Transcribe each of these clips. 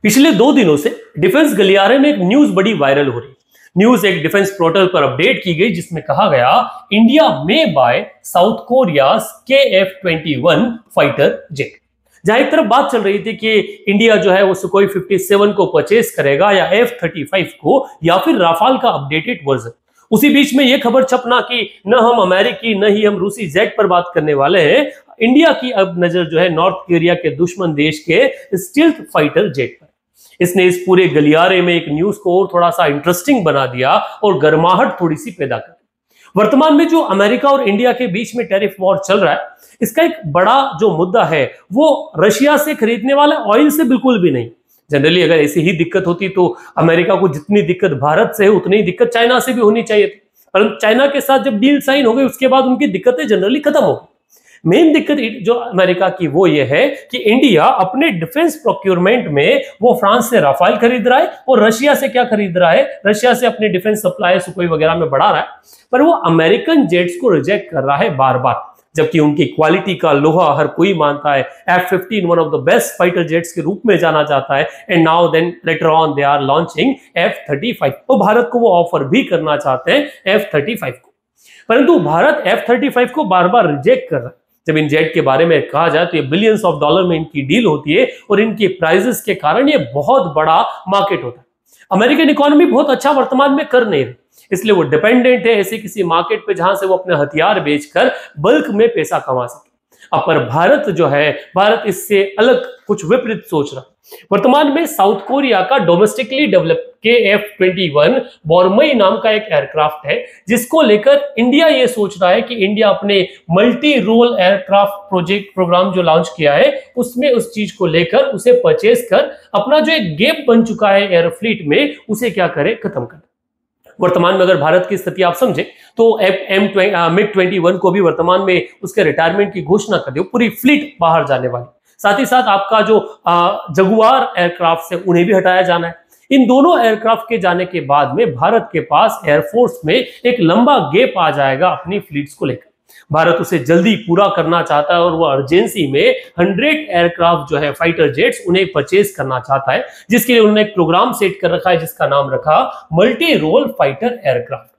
पिछले 2 दिनों से डिफेंस गलियारे में एक न्यूज बड़ी वायरल हो रही है। न्यूज एक डिफेंस पोर्टल पर अपडेट की गई जिसमें कहा गया इंडिया में by South Korea KF-21 fighter jet. जहां एक तरफ बात चल रही थी कि इंडिया जो है वो सुखोई 57 को परचेस करेगा या F-35 को या फिर राफाल का अपडेटेड वर्जन। उसी बीच में यह खबर छपना कि न हम अमेरिकी न ही हम रूसी जेट पर बात करने वाले हैं। इंडिया की अब नजर जो है नॉर्थ कोरिया के दुश्मन देश के स्टील्थ फाइटर जेट पर। इसने इस पूरे गलियारे में एक न्यूज को और थोड़ा सा इंटरेस्टिंग बना दिया और गर्माहट थोड़ी सी पैदा कर दी। वर्तमान में जो अमेरिका और इंडिया के बीच में टैरिफ वॉर चल रहा है, इसका एक बड़ा जो मुद्दा है वो रशिया से खरीदने वाले ऑयल से बिल्कुल भी नहीं। जनरली अगर ऐसी ही दिक्कत होती तो अमेरिका को जितनी दिक्कत भारत से है उतनी ही दिक्कत चाइना से भी होनी चाहिए थी, परंतु चाइना के साथ जब डील साइन हो गई उसके बाद उनकी दिक्कतें जनरली खत्म हो गई। मेन दिक्कत जो अमेरिका की वो ये है कि इंडिया अपने डिफेंस प्रोक्योरमेंट में वो फ्रांस से राफेल खरीद रहा है और रशिया से क्या खरीद रहा है, रशिया से अपने डिफेंस सप्लाई सुखोई वगैरह में बढ़ा रहा है, पर वो अमेरिकन जेट्स को रिजेक्ट कर रहा है बार बार, जबकि उनकी क्वालिटी का लोहा हर कोई मानता है। F-15 one of the best fighter jets के रूप में जाना जाता है and now then later on they are launching F-35। तो भारत को वो ऑफर भी करना चाहते हैं F-35 को, परंतु भारत F-35 को बार बार रिजेक्ट कर रहा है। जब इन जेट के बारे में कहा जाए तो ये बिलियंस ऑफ डॉलर में इनकी डील होती है और इनके प्राइजेस के कारण ये बहुत बड़ा मार्केट होता है। अमेरिकन इकोनॉमी बहुत अच्छा वर्तमान में कर नहीं रही, इसलिए वो डिपेंडेंट है ऐसे किसी मार्केट पे जहां से वो अपने हथियार बेचकर बल्क में पैसा कमा सके। अब पर भारत जो है, भारत इससे अलग कुछ विपरीत सोच रहा है। वर्तमान में साउथ कोरिया का डोमेस्टिकली डेवलप KF-21 बोरमई नाम का एक एयरक्राफ्ट है जिसको लेकर इंडिया ये सोच रहा है कि इंडिया अपने मल्टी रोल एयरक्राफ्ट प्रोग्राम जो लॉन्च किया है उसमें उस चीज को लेकर उसे परचेस कर अपना जो एक गैप बन चुका है एयर फ्लीट में उसे क्या करे, खत्म कर। वर्तमान में अगर भारत की स्थिति आप समझे तो MiG-21 को भी वर्तमान में उसके रिटायरमेंट की घोषणा कर दी, पूरी फ्लीट बाहर जाने वाली। साथ ही साथ आपका जो जगुआर एयरक्राफ्ट है उन्हें भी हटाया जाना है। इन दोनों एयरक्राफ्ट के जाने के बाद में भारत के पास एयरफोर्स में एक लंबा गैप आ जाएगा अपनी फ्लीट्स को लेकर। भारत उसे जल्दी पूरा करना चाहता है और वो अर्जेंसी में 100 एयरक्राफ्ट जो है फाइटर जेट्स उन्हें परचेज करना चाहता है, जिसके लिए उन्होंने एक प्रोग्राम सेट कर रखा है जिसका नाम रखा मल्टी रोल फाइटर एयरक्राफ्ट।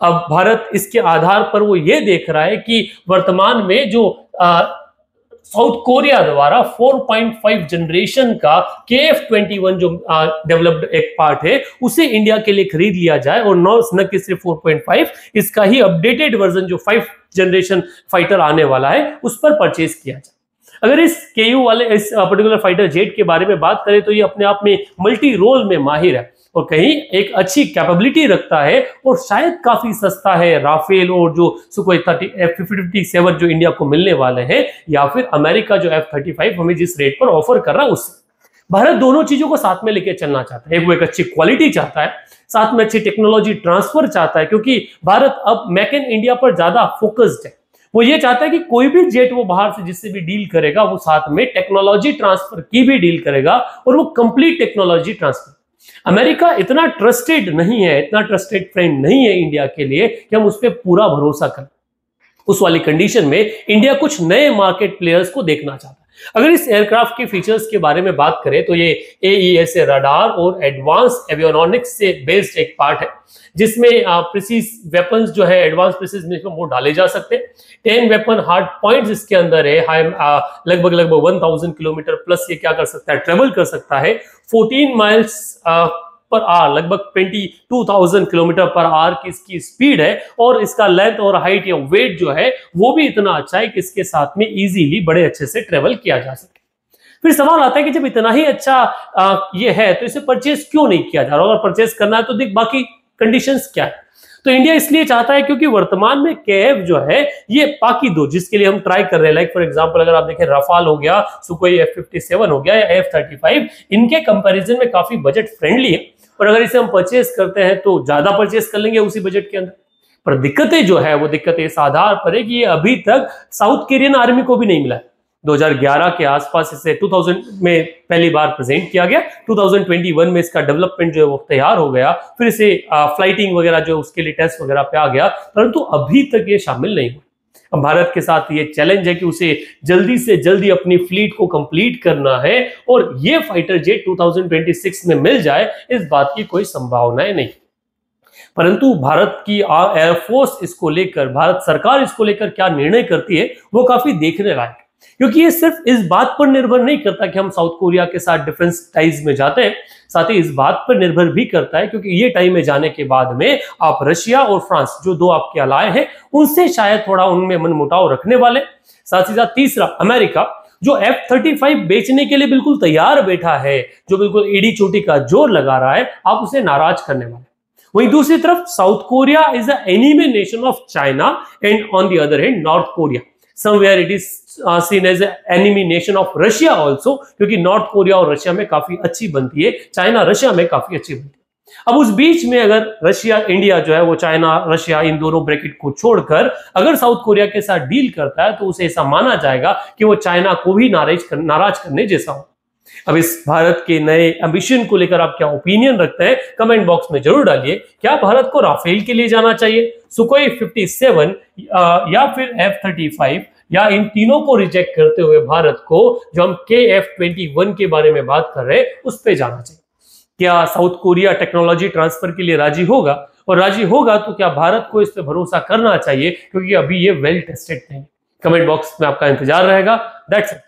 अब भारत इसके आधार पर वो ये देख रहा है कि वर्तमान में जो साउथ कोरिया द्वारा 4.5 जनरेशन का KF-21 जो डेवलप्ड एक पार्ट है उसे इंडिया के लिए खरीद लिया जाए और न कि सिर्फ 4.5, इसका ही अपडेटेड वर्जन जो 5 जनरेशन फाइटर आने वाला है उस पर परचेज किया जाए। अगर इस KU वाले इस पर्टिकुलर फाइटर जेट के बारे में बात करें तो ये अपने आप में मल्टी रोल में माहिर है और कहीं एक अच्छी कैपेबिलिटी रखता है और शायद काफी सस्ता है राफेल और जो सुखोई F-57 जो इंडिया को मिलने वाले हैं या फिर अमेरिका जो F-35 हमें जिस रेट पर ऑफर कर रहा है उससे। भारत दोनों चीजों को साथ में लेकर चलना चाहता है। वो एक अच्छी क्वालिटी चाहता है, साथ में अच्छी टेक्नोलॉजी ट्रांसफर चाहता है, क्योंकि भारत अब मेक इन इंडिया पर ज्यादा फोकस्ड है। वो ये चाहता है कि कोई भी जेट वो बाहर से जिससे भी डील करेगा वो साथ में टेक्नोलॉजी ट्रांसफर की भी डील करेगा और वो कंप्लीट टेक्नोलॉजी ट्रांसफर। अमेरिका इतना ट्रस्टेड नहीं है, इतना ट्रस्टेड फ्रेंड नहीं है इंडिया के लिए कि हम उस पर पूरा भरोसा करें। उस वाली कंडीशन में इंडिया कुछ नए मार्केट प्लेयर्स को देखना चाहता है। अगर इस एयरक्राफ्ट के फीचर्स के बारे में बात करें तो ये AES रडार और एडवांस एवियोनिक्स से बेस्ड एक पार्ट है जिसमें प्रिसीज वेपन्स जो है एडवांस प्रिसीज मिशन वो डाले जा सकते हैं। 10 वेपन हार्ड पॉइंट्स इसके अंदर है। लगभग 1000 किलोमीटर प्लस ये क्या कर सकता है, ट्रेवल कर सकता है। 14 माइल्स पर आवर, लगभग 22,000 किलोमीटर पर आवर की इसकी स्पीड है और इसका लेंथ और हाइट या वेट जो है वो भी इतना अच्छा है कि इसके साथ में इजीली बड़े अच्छे से ट्रेवल किया जा सके। फिर सवाल आता है कि जब इतना ही अच्छा ये है तो इसे परचेज क्यों नहीं किया जा रहा, और परचेज करना है तो देख बाकी कंडीशंस क्या है। तो इंडिया इसलिए चाहता है क्योंकि वर्तमान में KF जो है ये बाकी दो जिसके लिए हम ट्राई कर रहे हैं, लाइक फॉर एग्जांपल अगर आप देखें राफेल हो गया, सुखोई F-57 हो गया या F-35, इनके कंपैरिजन में काफी बजट फ्रेंडली है और अगर इसे हम परचेस करते हैं तो ज्यादा परचेस कर लेंगे उसी बजट के अंदर। पर दिक्कतें जो है वो दिक्कतें इस आधार पर है कि ये अभी तक साउथ कोरियन आर्मी को भी नहीं मिला है। 2011 के आसपास इसे 2000 में पहली बार प्रेजेंट किया गया, 2021 में इसका डेवलपमेंट जो है वो तैयार हो गया, फिर इसे फ्लाइटिंग वगैरह जो उसके लिए टेस्ट वगैरह पे आ गया, परंतु अभी तक ये शामिल नहीं हुआ। अब भारत के साथ ये चैलेंज है कि उसे जल्दी से जल्दी अपनी फ्लीट को कंप्लीट करना है और ये फाइटर जेट 2026 में मिल जाए, इस बात की कोई संभावना नहीं। परंतु भारत की एयरफोर्स इसको लेकर, भारत सरकार इसको लेकर क्या निर्णय करती है वो काफी देखने लायक है, क्योंकि ये सिर्फ इस बात पर निर्भर नहीं करता कि हम साउथ कोरिया के साथ डिफेंस टाइज में जाते हैं, साथ ही इस बात पर निर्भर भी करता है क्योंकि ये टाइम में जाने के बाद में आप रशिया और फ्रांस, जो दो आपके अलाय हैं, उनसे शायद थोड़ा उनमें मनमुटाव रखने वाले। साथ ही साथ तीसरा, अमेरिका जो F-35 बेचने के लिए बिल्कुल तैयार बैठा है, जो बिल्कुल एड़ी चोटी का जोर लगा रहा है, आप उसे नाराज करने वाले। वहीं दूसरी तरफ South Korea is a enemy nation of China and on the other hand North Korea somewhere it is seen as enemy nation of Russia also, क्योंकि नॉर्थ कोरिया और रशिया में काफी अच्छी बनती है, चाइना रशिया में काफी अच्छी बनती है। अब उस बीच में अगर रशिया इंडिया जो है वो चाइना रशिया इन दोनों ब्रैकेट को छोड़कर अगर साउथ कोरिया के साथ डील करता है तो उसे ऐसा माना जाएगा कि वो चाइना को भी नाराज करने जैसा हो। अब इस भारत के नए एम्बिशन को लेकर आप क्या ओपिनियन रखते हैं, कमेंट बॉक्स में जरूर डालिए। क्या भारत को राफेल के लिए जाना चाहिए, सुखोई 57 या फिर F-35, या इन तीनों को रिजेक्ट करते हुए भारत को जो हम KF-21 के बारे में बात कर रहे हैं उस पे जाना चाहिए? क्या साउथ कोरिया टेक्नोलॉजी ट्रांसफर के लिए राजी होगा, और राजी होगा तो क्या भारत को इस पे भरोसा करना चाहिए, क्योंकि अभी ये वेल टेस्टेड नहीं। कमेंट बॉक्स में आपका इंतजार रहेगा। That's it.